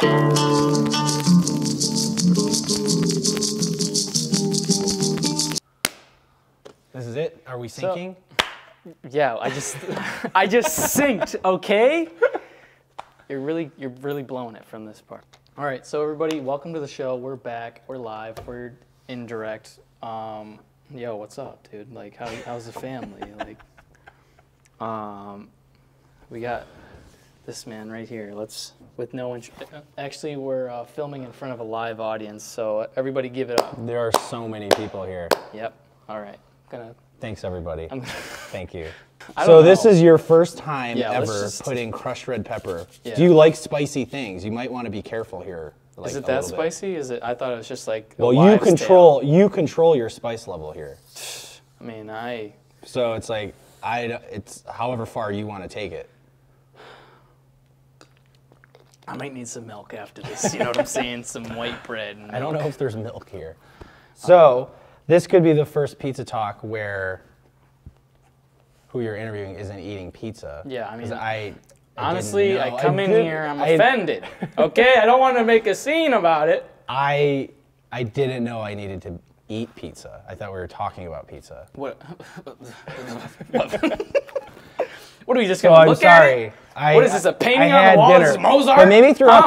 This is it? Are we syncing? Yeah, I just synced, okay? You're really blowing it from this part. All right, so everybody, welcome to the show. We're back. We're live. We're indirect. Yo, what's up, dude? Like, how's the family? Like, we got this man right here. With no actually, we're filming in front of a live audience, so everybody give it up. There are so many people here. Yep. All right. Thanks, everybody. Thank you. So this is your first time ever just putting crushed red pepper. Yeah. Do you like spicy things? You might want to be careful here. Like, is it that spicy? Is it? I thought it was just like. Well, you control your spice level here. I mean, So it's like it's however far you want to take it. I might need some milk after this. You know what I'm saying? Some white bread. And I don't know if there's milk here. So this could be the first pizza talk where who you're interviewing isn't eating pizza. Yeah, I mean, honestly, I come in here, I'm offended. Okay, I don't want to make a scene about it. I didn't know I needed to eat pizza. I thought we were talking about pizza. What? What are we just gonna look at it? What is this? A painting on the wall? This is Mozart? But maybe throughout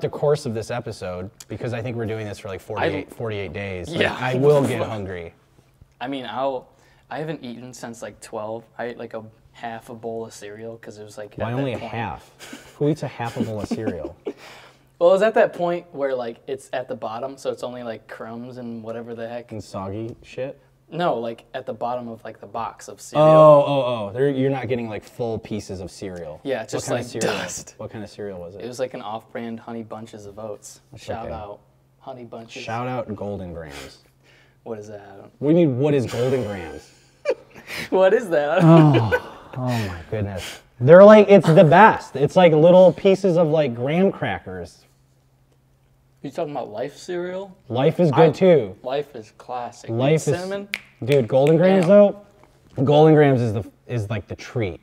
the course of this episode, because I think we're doing this for like 48 days. Yeah, I will get hungry. I mean, I haven't eaten since like 12. I ate like half a bowl of cereal because it was like. Why only a half? Who eats a half a bowl of cereal? Well, it was at that point where like it's at the bottom, so it's only like crumbs and whatever the heck. And soggy shit? No, like at the bottom of like the box of cereal. Oh. You're not getting like full pieces of cereal. Yeah, just like dust. What kind of cereal was it? It was like an off-brand Honey Bunches of Oats. Shout out, Honey Bunches. Shout out Golden Grams. What is that? What do you mean, what is Golden Grams? What is that? Oh my goodness. They're like, it's the best. It's like little pieces of like graham crackers. You talking about Life cereal? Life is good too. Life is classic. Life is cinnamon. Dude, Golden Grams though. Golden Grams is like the treat.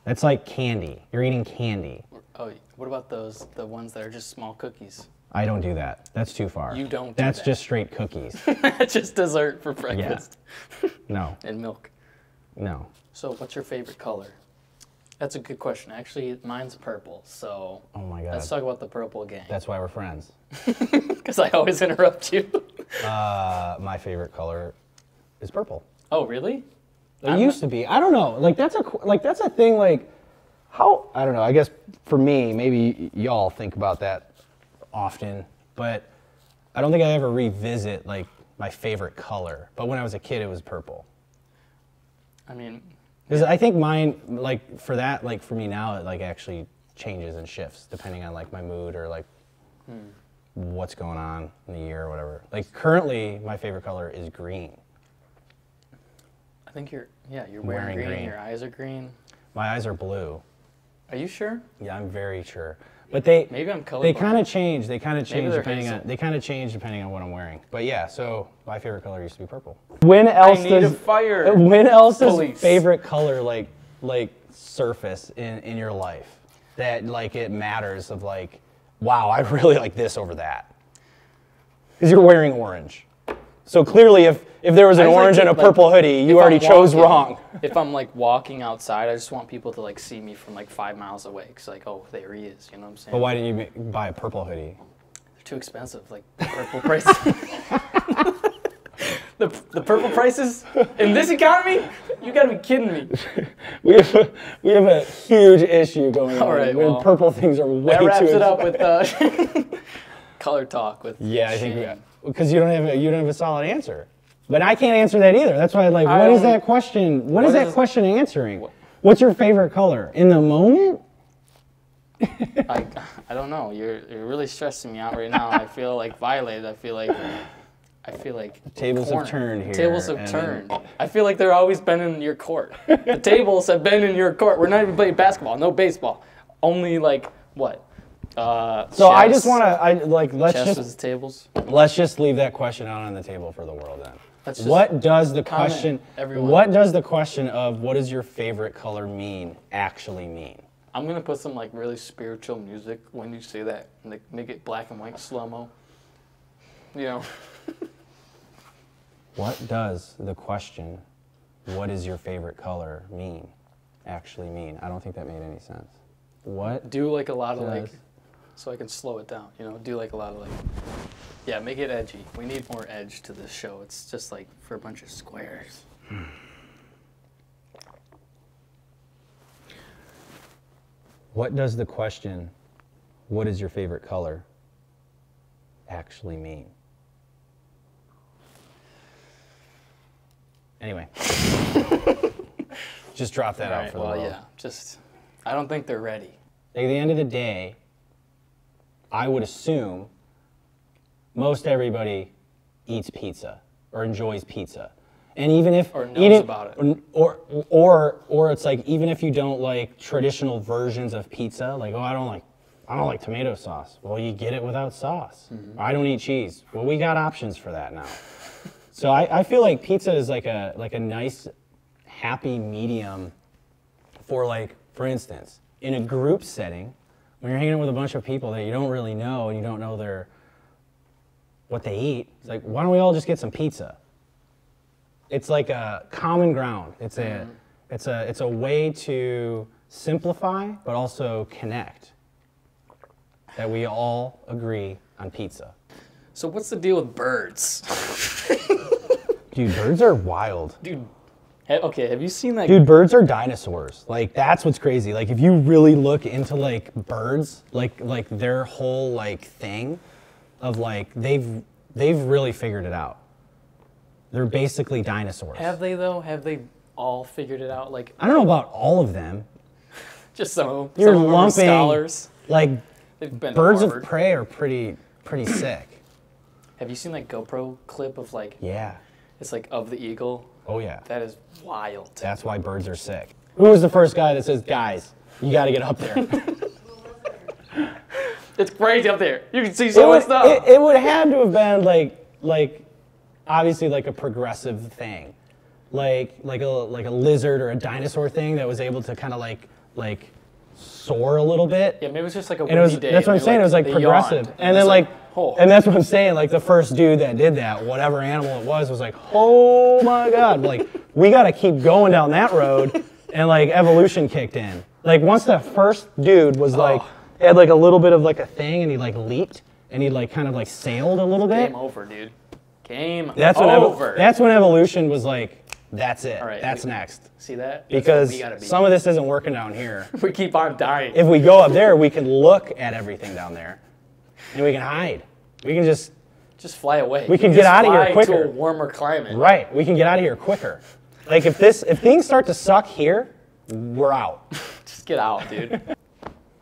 That's like candy. You're eating candy. Oh, what about the ones that are just small cookies? I don't do that. That's too far. You don't do That's that. just straight cookies. Just dessert for breakfast. Yeah. No. And milk. No. So what's your favorite color? That's a good question. Actually, mine's purple, so Oh my God. let's talk about the purple gang. That's why we're friends. Because I always interrupt you. My favorite color is purple. Oh, really? It used to be. I don't know. Like that's a thing. Like how I don't know. I guess for me, maybe y'all think about that often, but I don't think I ever revisit like my favorite color. But when I was a kid, it was purple. I mean, because I think mine, like for that, like for me now, it like actually changes and shifts depending on like my mood or like what's going on in the year or whatever. Like currently, my favorite color is green. I think you're wearing green. Your eyes are green. My eyes are blue. Are you sure? Yeah, I'm very sure. But maybe I'm colorblind. They kind of change. They kind of change depending on what I'm wearing. But yeah, so my favorite color used to be purple. When else does favorite color like surface in your life that like it matters of like, wow, I really like this over that? Because you're wearing orange. So clearly if there was an orange and a purple hoodie, you already chose wrong. If I'm like walking outside, I just want people to like see me from like 5 miles away. Cause like, oh, there he is. You know what I'm saying? But why didn't you buy a purple hoodie? They're too expensive. Like the purple prices. the purple prices in this economy? You gotta be kidding me. We have a huge issue going on. All right, when purple things are way too expensive. That wraps it up with color talk with I think because you don't have a solid answer. But I can't answer that either. That's why what is that question? What is that question answering? What's your favorite color? In the moment? I don't know. You're really stressing me out right now. I feel like violated. I feel like tables have turned here. Tables have turned. I feel like they're always been in your court. The tables have been in your court. We're not even playing basketball. No baseball. Only like what? So chess. I just want to let's just leave that question out on the table for the world then. What does the question of what is your favorite color actually mean? I'm gonna put some like really spiritual music when you say that, like make it black and white slow-mo. You know. What does the question, "What is your favorite color?" actually mean? I don't think that made any sense. What? Do like a lot of like, so I can slow it down. You know, do like a lot of like. Yeah, make it edgy. We need more edge to this show. It's just like for a bunch of squares. What does the question, "What is your favorite color?" actually mean? Anyway. Just drop that out for the world. Well, yeah, I don't think they're ready. At the end of the day, I would assume most everybody eats pizza or enjoys pizza. And even if or knows about it, or it's like even if you don't like traditional versions of pizza, like I don't like tomato sauce. Well, you get it without sauce. Mm-hmm. I don't eat cheese. Well, we got options for that now. So I feel like pizza is like a nice, happy medium for instance, in a group setting, when you're hanging out with a bunch of people that you don't really know and you don't know what they eat. It's like, why don't we all just get some pizza? It's like a common ground. It's a way to simplify but also connect. That we all agree on pizza. So what's the deal with birds? Dude, birds are wild. Dude, okay, have you seen that? Dude, birds are dinosaurs. Like, that's what's crazy. Like, if you really look into, like, birds, like their whole, like, thing of, like, they've really figured it out. They're basically dinosaurs. Have they, though? Have they all figured it out? Like, I don't know about all of them. Just some of them. You're some lumping, of them are scholars. Like, birds of prey are pretty sick. Have you seen, like, GoPro clip of, like... Yeah. It's, like, of the eagle? Oh, yeah. That is wild. That's why birds are sick. Who was the first guy that says, guys, you got to get up there? It's crazy up there. You can see so much stuff. It would have to have been, like, obviously, like, a progressive thing. Like a lizard or a dinosaur thing that was able to kind of, like, soar a little bit. Yeah, maybe it was just like a windy day. That's what I'm saying. It was like progressive. And then and that's what I'm saying. Like the first dude that did that, whatever animal it was like, oh my God. Like we got to keep going down that road. And like evolution kicked in. Like once the first dude was had like a little bit of like a thing and he like leaped and he like kind of like sailed a little bit. Game over, dude. Game over. That's when evolution was like, that's it. All right, that's next. See that? Because some of this isn't working down here. We keep on dying. If we go up there, we can look at everything down there, and we can hide. We can just fly away. We can get out of here quicker. To a warmer climate. Right. We can get out of here quicker. Like if things start to suck here, we're out. Just get out, dude.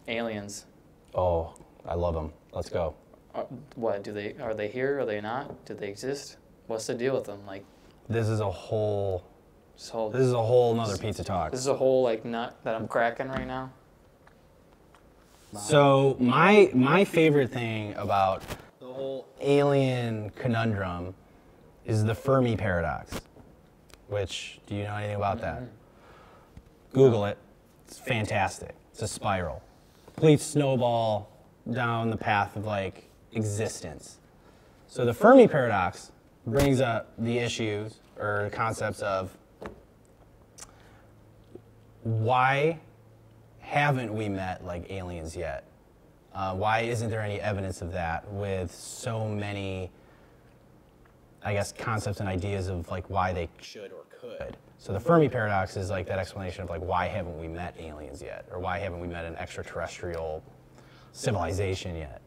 Aliens. Oh, I love them. Let's go. What are they here? Are they not? Do they exist? What's the deal with them? Like. This is a whole nother pizza talk. This is a whole like nut that I'm cracking right now. So my favorite thing about the whole alien conundrum is the Fermi paradox. Which, do you know anything about that? Google it. It's fantastic. It's a spiral. Complete snowball down the path of like existence. So the Fermi paradox brings up the issues or concepts of why haven't we met like aliens yet? Why isn't there any evidence of that with so many, I guess, concepts and ideas of like why they should or could? So the Fermi paradox is like that explanation of like why haven't we met aliens yet? Or why haven't we met an extraterrestrial civilization yet?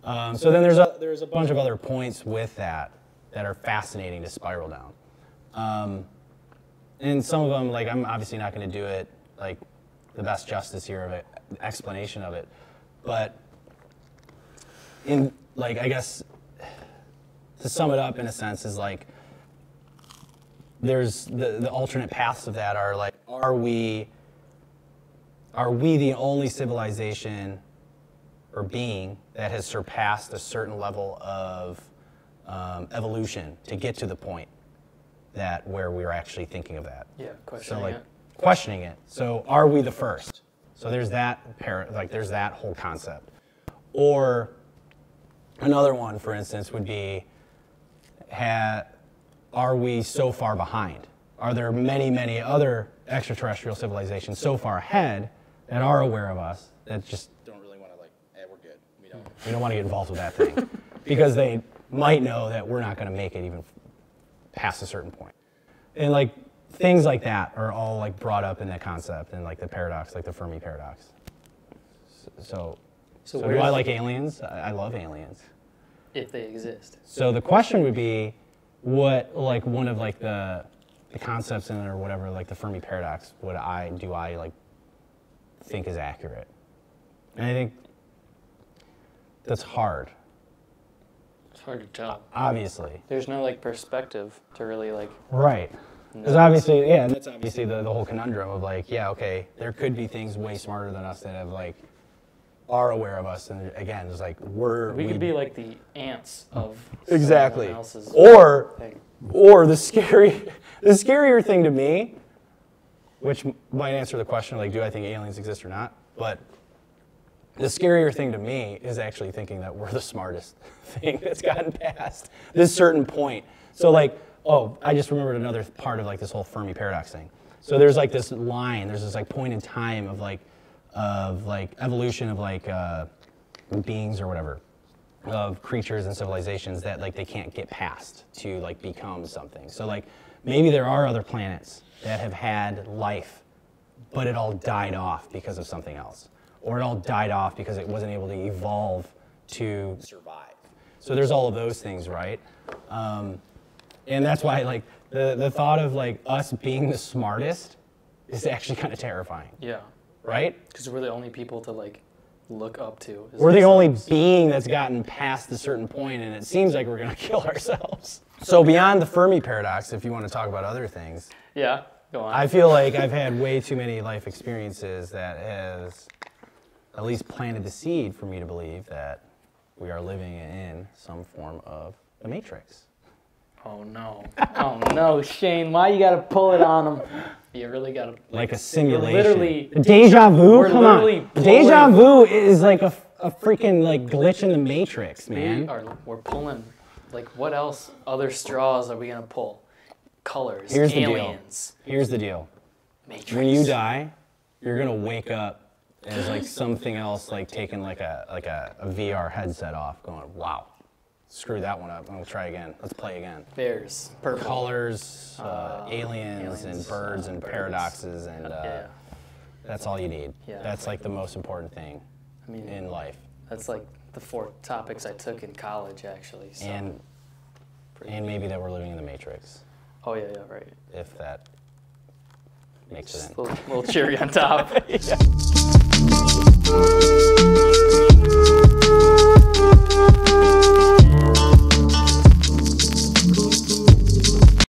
So then there's a bunch of other points with that are fascinating to spiral down. And some of them, like I'm obviously not going to do it like the best justice here of it, explanation of it, but in like I guess to sum it up in a sense is like there's the alternate paths of that are like are we the only civilization or being that has surpassed a certain level of evolution to get to the point that where we're actually thinking of that. Yeah, questioning so like it. questioning it. So are we the first? So there's that there's that whole concept. Or another one, for instance, would be, are we so far behind? Are there many, many other extraterrestrial civilizations so far ahead that are aware of us that just don't really want to we're good. We don't want to get involved with that thing because they might know that we're not going to make it even past a certain point. And like things like that are all like brought up in that concept and like the paradox, like the Fermi paradox. So do I like aliens? I love aliens. If they exist. So the question would be, what like one of like the concepts in it or whatever, like the Fermi paradox, do I like think is accurate? And I think that's hard. It's hard to tell. Obviously. There's no like perspective to really like. Right. Because obviously, yeah, that's obviously the whole conundrum of like, yeah, okay, there could be things way smarter than us that have like are aware of us, and again, it's like we could be like the ants of exactly. someone else's or thing. Or the scarier thing to me, which might answer the question like, do I think aliens exist or not? But the scarier thing to me is actually thinking that we're the smartest thing that's gotten past this certain point. So like, oh, I just remembered another part of like this whole Fermi paradox thing. So there's like this line, there's this like point in time of like evolution of like beings or whatever, of creatures and civilizations that like they can't get past to like become something. So like maybe there are other planets that have had life, but it all died off because of something else. Or it all died off because it wasn't able to evolve to survive. So there's all of those things, right? And that's why like the thought of like us being the smartest is actually kind of terrifying. Yeah. Right? Because we're the only people to like look up to. We're the only being that's gotten past a certain point, and it seems like we're going to kill ourselves. So beyond the Fermi paradox, if you want to talk about other things. Yeah, go on. I feel like I've had way too many life experiences that has at least planted the seed for me to believe that we are living in some form of the Matrix. Oh no. Oh no, Shane, why you gotta pull it on him? You really gotta like a simulation. Literally deja vu? Come on. Pulling. Deja vu is like a freaking like glitch in the Matrix, man. We're pulling. Like what else? Other straws are we gonna pull? Colors. Here's aliens. the deal. Here's the deal. Matrix. When you die, you're gonna wake up as like something else, like taking like a VR headset off, going, wow. Screw that one up. We'll try again. Let's play again. Bears, purple. Colors, aliens and birds and paradoxes, and yeah. That's all you need. Yeah. That's like the most important thing in life. That's like the 4 topics I took in college, actually. So. And maybe that we're living in the Matrix. Oh yeah, right. If that makes Just it in. Little cherry on top. Yeah.